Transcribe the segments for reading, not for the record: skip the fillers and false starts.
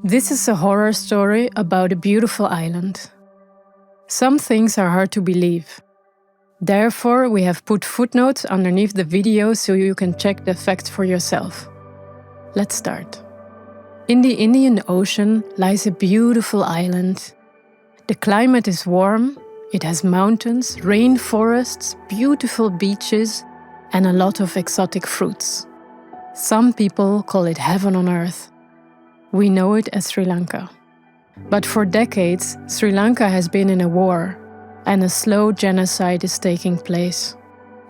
This is a horror story about a beautiful island. Some things are hard to believe. Therefore, we have put footnotes underneath the video so you can check the facts for yourself. Let's start. In the Indian Ocean lies a beautiful island. The climate is warm, it has mountains, rainforests, beautiful beaches, and a lot of exotic fruits. Some people call it heaven on earth. We know it as Sri Lanka. But for decades, Sri Lanka has been in a war, and a slow genocide is taking place.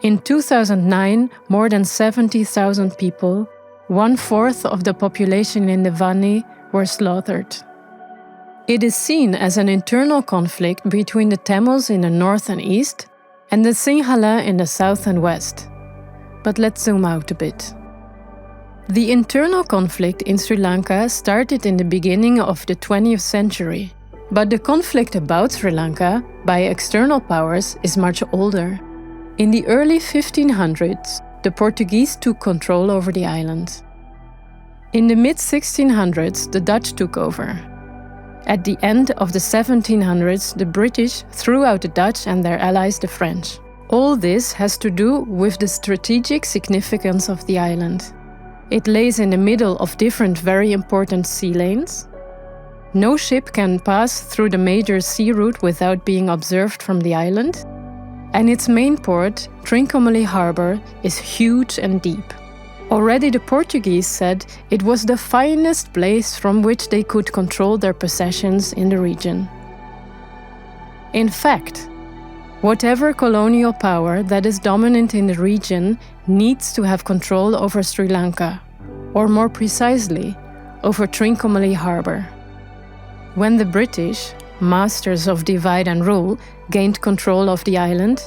In 2009, more than 70,000 people, 1/4 of the population in the Vani, were slaughtered. It is seen as an internal conflict between the Tamils in the north and east and the Sinhala in the south and west. But let's zoom out a bit. The internal conflict in Sri Lanka started in the beginning of the 20th century, but the conflict about Sri Lanka by external powers is much older. In the early 1500s, the Portuguese took control over the island. In the mid-1600s, the Dutch took over. At the end of the 1700s, the British threw out the Dutch and their allies, the French. All this has to do with the strategic significance of the island. It lays in the middle of different very important sea lanes. No ship can pass through the major sea route without being observed from the island. And its main port, Trincomalee Harbour, is huge and deep. Already the Portuguese said it was the finest place from which they could control their possessions in the region. In fact, whatever colonial power that is dominant in the region needs to have control over Sri Lanka, or more precisely, over Trincomalee Harbour. When the British, masters of divide and rule, gained control of the island,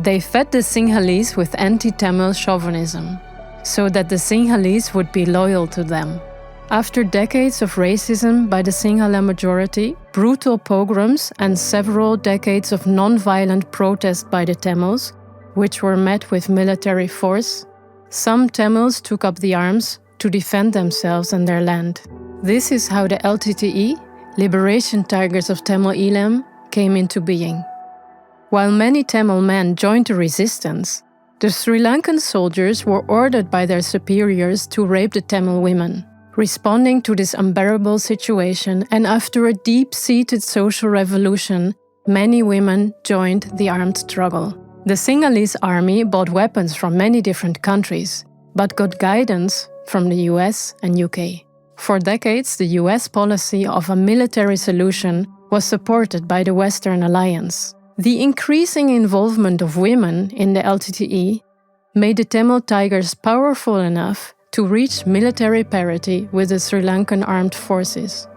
they fed the Sinhalese with anti-Tamil chauvinism, so that the Sinhalese would be loyal to them. After decades of racism by the Sinhala majority, brutal pogroms and several decades of non-violent protest by the Tamils, which were met with military force, some Tamils took up the arms to defend themselves and their land. This is how the LTTE, Liberation Tigers of Tamil Eelam, came into being. While many Tamil men joined the resistance, the Sri Lankan soldiers were ordered by their superiors to rape the Tamil women. Responding to this unbearable situation, and after a deep-seated social revolution, many women joined the armed struggle. The Sinhalese army bought weapons from many different countries, but got guidance from the US and UK. For decades, the US policy of a military solution was supported by the Western Alliance. The increasing involvement of women in the LTTE made the Tamil Tigers powerful enough to reach military parity with the Sri Lankan armed forces.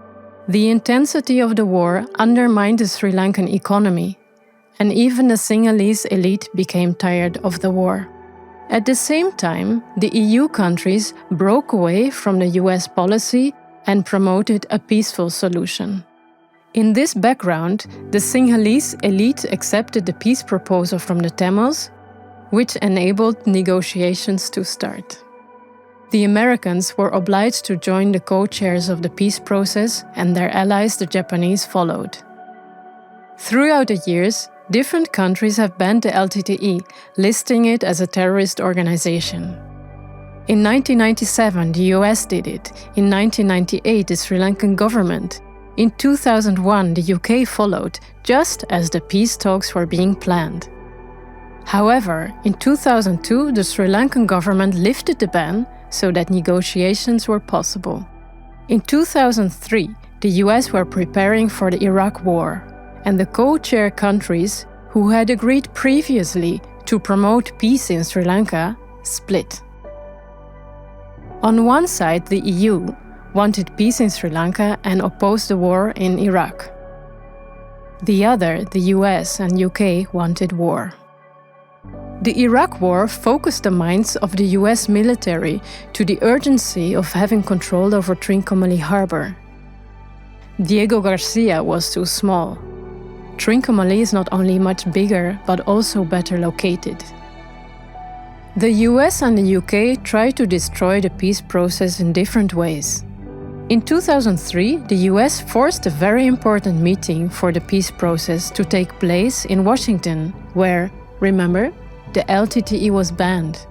The intensity of the war undermined the Sri Lankan economy, and even the Sinhalese elite became tired of the war. At the same time, the EU countries broke away from the US policy and promoted a peaceful solution. In this background, the Sinhalese elite accepted the peace proposal from the Tamils, which enabled negotiations to start. The Americans were obliged to join the co-chairs of the peace process, and their allies, the Japanese, followed. Throughout the years, different countries have banned the LTTE, listing it as a terrorist organization. In 1997, the US did it. In 1998, the Sri Lankan government. In 2001, the UK followed, just as the peace talks were being planned. However, in 2002, the Sri Lankan government lifted the ban so that negotiations were possible. In 2003, the US were preparing for the Iraq War, and the co-chair countries, who had agreed previously to promote peace in Sri Lanka, split. On one side, the EU wanted peace in Sri Lanka and opposed the war in Iraq. The other, the US and UK, wanted war. The Iraq War focused the minds of the US military to the urgency of having control over Trincomalee Harbour. Diego Garcia was too small. Trincomalee is not only much bigger, but also better located. The US and the UK tried to destroy the peace process in different ways. In 2003, the US forced a very important meeting for the peace process to take place in Washington, where, remember, the LTTE was banned.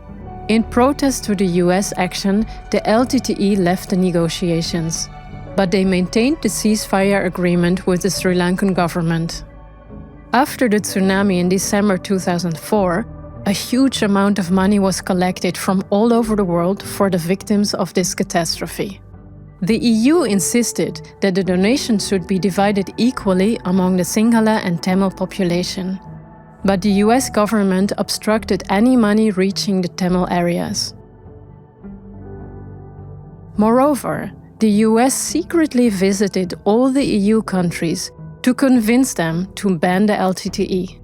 In protest to the US action, the LTTE left the negotiations, but they maintained the ceasefire agreement with the Sri Lankan government. After the tsunami in December 2004, a huge amount of money was collected from all over the world for the victims of this catastrophe. The EU insisted that the donations should be divided equally among the Sinhala and Tamil population, but the US government obstructed any money reaching the Tamil areas. Moreover, the US secretly visited all the EU countries to convince them to ban the LTTE.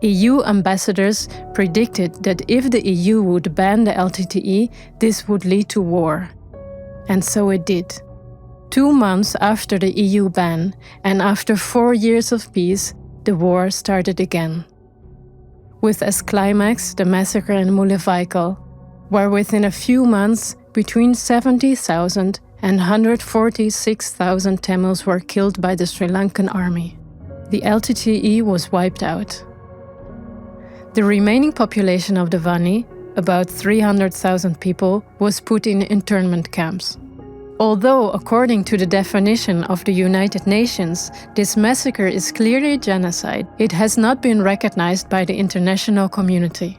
EU ambassadors predicted that if the EU would ban the LTTE, this would lead to war. And so it did. 2 months after the EU ban, and after 4 years of peace, the war started again. With as climax the massacre in Mullawaikal, where within a few months between 70,000 and 146,000 Tamils were killed by the Sri Lankan army. The LTTE was wiped out. The remaining population of the Vani, about 300,000 people, was put in internment camps. Although, according to the definition of the United Nations, this massacre is clearly genocide, it has not been recognized by the international community.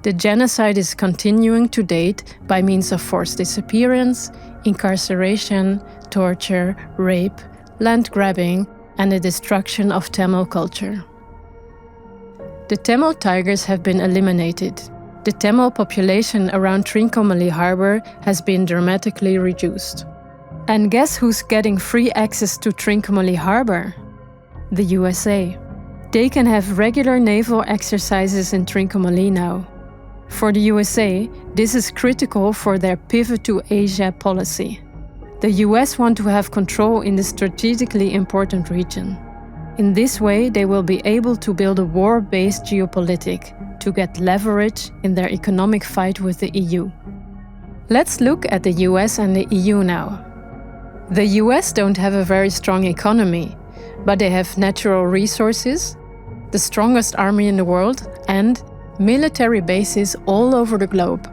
The genocide is continuing to date by means of forced disappearance, incarceration, torture, rape, land grabbing, and the destruction of Tamil culture. The Tamil tigers have been eliminated. The Tamil population around Trincomalee Harbour has been dramatically reduced. And guess who's getting free access to Trincomalee Harbour? The USA. They can have regular naval exercises in Trincomalee now. For the USA, this is critical for their pivot to Asia policy. The US want to have control in the strategically important region. In this way, they will be able to build a war-based geopolitic to get leverage in their economic fight with the EU. Let's look at the US and the EU now. The US don't have a very strong economy, but they have natural resources, the strongest army in the world, and military bases all over the globe.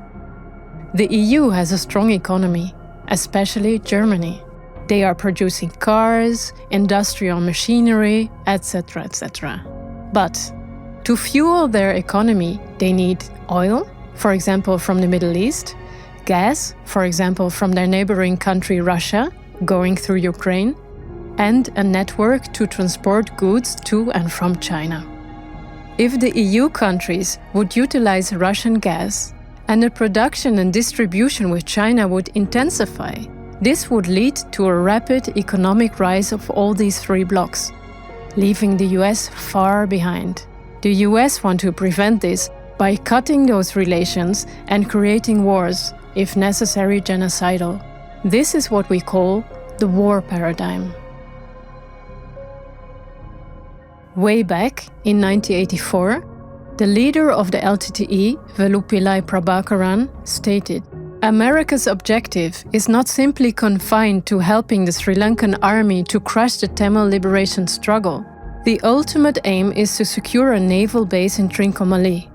The EU has a strong economy, especially Germany. They are producing cars, industrial machinery, etc., etc. But to fuel their economy, they need oil, for example from the Middle East, gas, for example from their neighboring country Russia, going through Ukraine, and a network to transport goods to and from China. If the EU countries would utilize Russian gas, and the production and distribution with China would intensify, this would lead to a rapid economic rise of all these three blocs, leaving the US far behind. The US want to prevent this by cutting those relations and creating wars, if necessary genocidal. This is what we call the war paradigm. Way back in 1984, the leader of the LTTE, Velupillai Prabhakaran, stated, "America's objective is not simply confined to helping the Sri Lankan army to crush the Tamil liberation struggle. The ultimate aim is to secure a naval base in Trincomalee.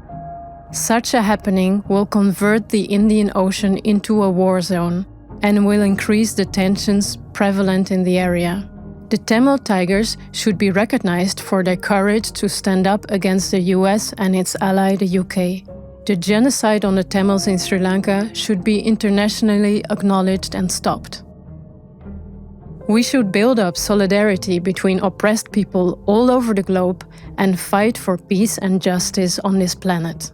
Such a happening will convert the Indian Ocean into a war zone and will increase the tensions prevalent in the area. The Tamil tigers should be recognized for their courage to stand up against the US and its ally the UK. The genocide on the Tamils in Sri Lanka should be internationally acknowledged and stopped. We should build up solidarity between oppressed people all over the globe and fight for peace and justice on this planet."